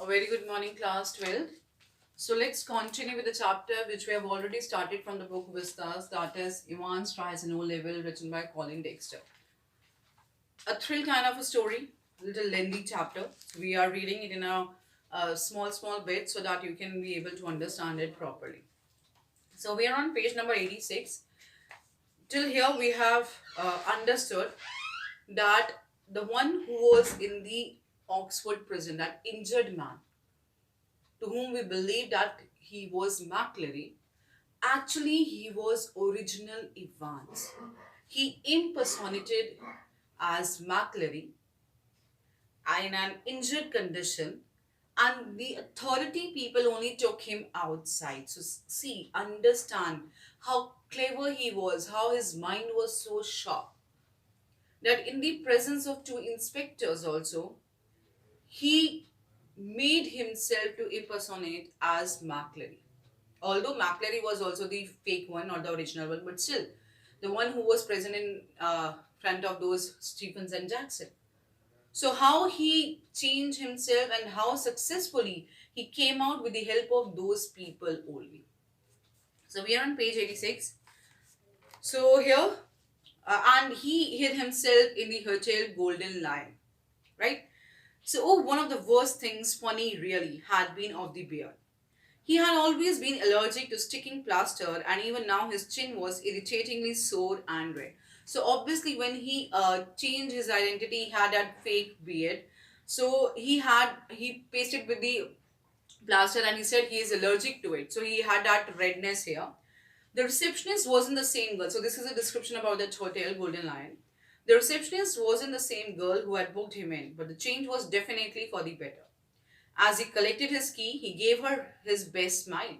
A very good morning, class 12. So let's continue with the chapter which we have already started from the book Vistas, that is Ivan's Tries an O Level, written by Colin Dexter. A thrill kind of a story, little lengthy chapter. We are reading it in a small bit so that you can be able to understand it properly. So we are on page number 86. Till here we have understood that the one who was in the Oxford prison, that injured man, to whom we believe that he was McCleary, actually he was original Evans. He impersonated as McCleary in an injured condition, and the authority people only took him outside. So see, understand how clever he was, how his mind was so sharp, that in the presence of two inspectors also, he made himself to impersonate as McCleary. Although McCleary was also the fake one, not the original one, but still, the one who was present in front of those Stephens and Jackson. So how he changed himself and how successfully he came out with the help of those people only. So we are on page 86. So here, and he hid himself in the Hotel Golden Lion, right? So, one of the worst things funny really had been of the beard. He had always been allergic to sticking plaster, and even now his chin was irritatingly sore and red. So obviously when he changed his identity, he had that fake beard. So he pasted with the plaster and he said he is allergic to it. So he had that redness here. The receptionist wasn't the same girl. So this is a description about that hotel, Golden Lion. The receptionist wasn't the same girl who had booked him in, but the change was definitely for the better. As he collected his key, he gave her his best smile,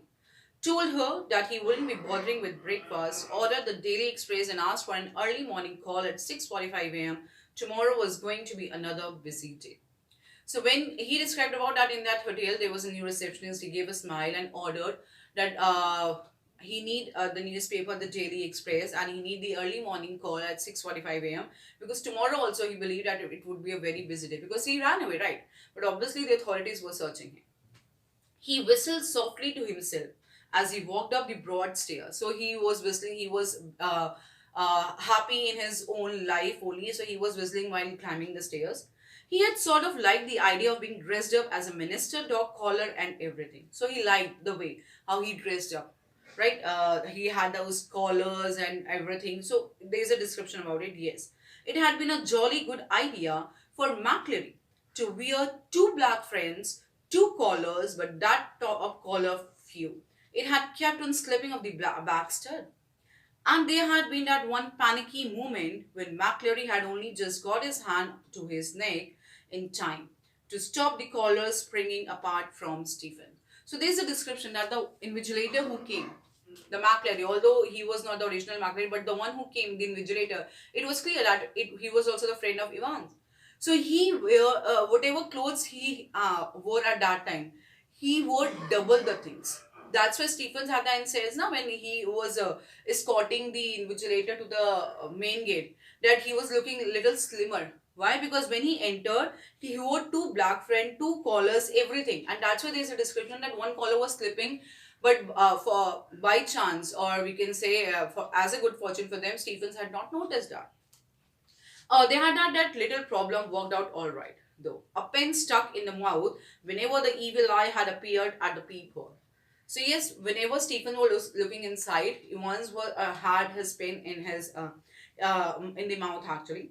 told her that he wouldn't be bothering with breakfast, ordered the Daily Express and asked for an early morning call at 6:45 a.m. Tomorrow was going to be another busy day. So when he described about that in that hotel, there was a new receptionist. He gave a smile and ordered that he need the newspaper, the Daily Express, and he need the early morning call at 6:45 a.m. because tomorrow also he believed that it would be a very busy day because he ran away, right? But obviously the authorities were searching him. He whistled softly to himself as he walked up the broad stairs. So he was whistling. He was happy in his own life only. So he was whistling while climbing the stairs. He had sort of liked the idea of being dressed up as a minister, dog collar and everything. So he liked the way how he dressed up, right? He had those collars and everything. So there's a description about it. Yes, it had been a jolly good idea for McCleary to wear two black friends, two collars, but that top collar few. It had kept on slipping of the back stud. And there had been that one panicky moment when McCleary had only just got his hand to his neck in time to stop the collar springing apart from Stephen. So there's a description that the invigilator who came, the McCleary, although he was not the original McCleary, but the one who came, the invigilator, it was clear that he was also the friend of Evans. So he whatever clothes he wore at that time, he wore double the things. That's why Stephens had that says now when he was escorting the invigilator to the main gate, that he was looking a little slimmer. Why? Because when he entered, he wore two black friend, two collars, everything, and that's why there's a description that one collar was slipping. But for by chance, or we can say for as a good fortune for them, Stephens had not noticed that. They had had that little problem worked out all right, though. A pen stuck in the mouth whenever the evil eye had appeared at the peephole. So yes, whenever Stephen was looking inside, he once had his pen in the mouth actually.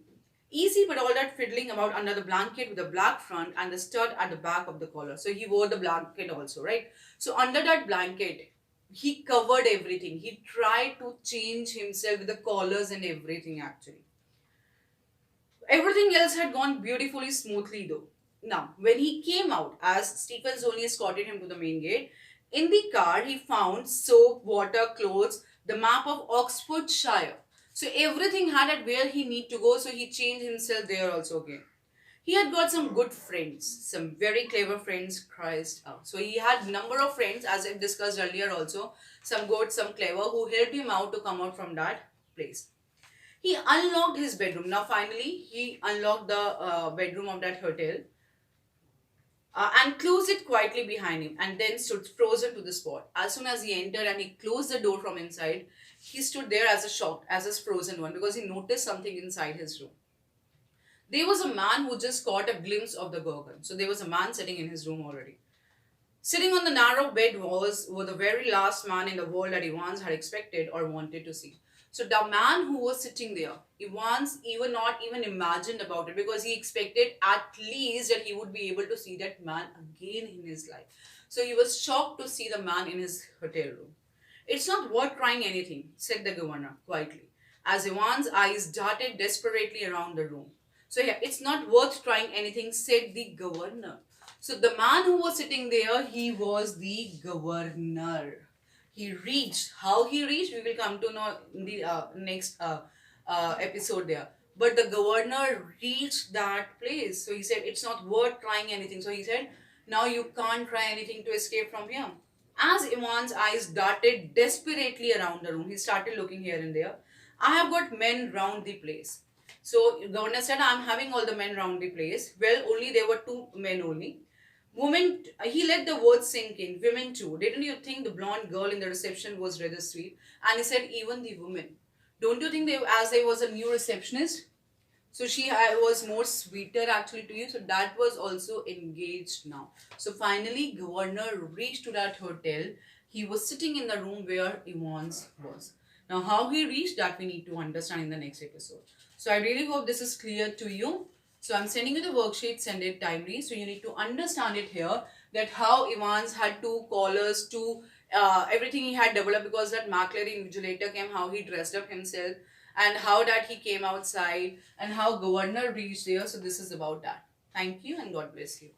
Easy, but all that fiddling about under the blanket with the black front and the stud at the back of the collar. So he wore the blanket also, right? So under that blanket, he covered everything. He tried to change himself with the collars and everything actually. Everything else had gone beautifully smoothly though. Now, when he came out, as Stephens only escorted him to the main gate, in the car he found soap, water, clothes, the map of Oxfordshire. So everything had at where he need to go, so he changed himself there also again. He had got some good friends, some very clever friends, Christ out. So he had number of friends, as I discussed earlier also, some good, some clever, who helped him out to come out from that place. He unlocked his bedroom. Now finally, he unlocked the bedroom of that hotel. and closed it quietly behind him, and then stood frozen to the spot. As soon as he entered and he closed the door from inside, he stood there as a shocked, as a frozen one, because he noticed something inside his room. There was a man who just caught a glimpse of the Gorgon. So there was a man sitting in his room already. Sitting on the narrow bed were the very last man in the world that Evans had expected or wanted to see. So the man who was sitting there, Evans even not even imagined about it, because he expected at least that he would be able to see that man again in his life. So he was shocked to see the man in his hotel room. It's not worth trying anything, said the governor quietly, as Evans' eyes darted desperately around the room. So yeah, it's not worth trying anything, said the governor. So the man who was sitting there, he was the governor. He reached. How he reached, we will come to know in the next episode there. But the governor reached that place. So he said, it's not worth trying anything. So he said, now you can't try anything to escape from here. As Iman's eyes darted desperately around the room, he started looking here and there. I have got men round the place. So governor said, I'm having all the men round the place. Well, only there were two men only. Women, he let the words sink in. Women too. Didn't you think the blonde girl in the reception was rather sweet? And he said, even the women. Don't you think they, as there was a new receptionist, so she was more sweeter actually to you. So that was also engaged now. So finally, governor reached to that hotel. He was sitting in the room where Evans was. Now, how he reached that we need to understand in the next episode. So I really hope this is clear to you. So I'm sending you the worksheet, send it timely. So you need to understand it here, that how Evans had two collars, everything he had developed, because that McLaren invigilator came, how he dressed up himself, and how that he came outside, and how governor reached there. So this is about that. Thank you and God bless you.